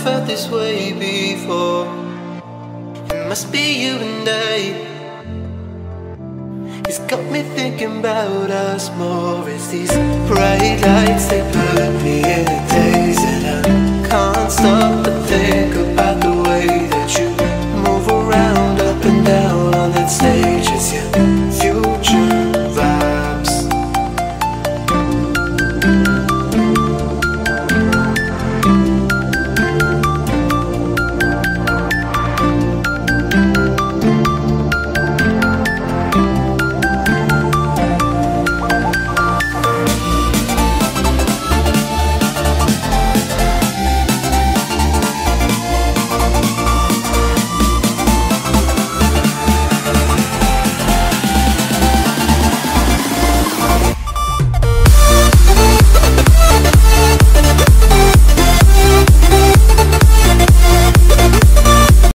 felt this way before. It must be you and I. It's got me thinking about us more. It's these bright lights, they put me in a daze, and I can't stop the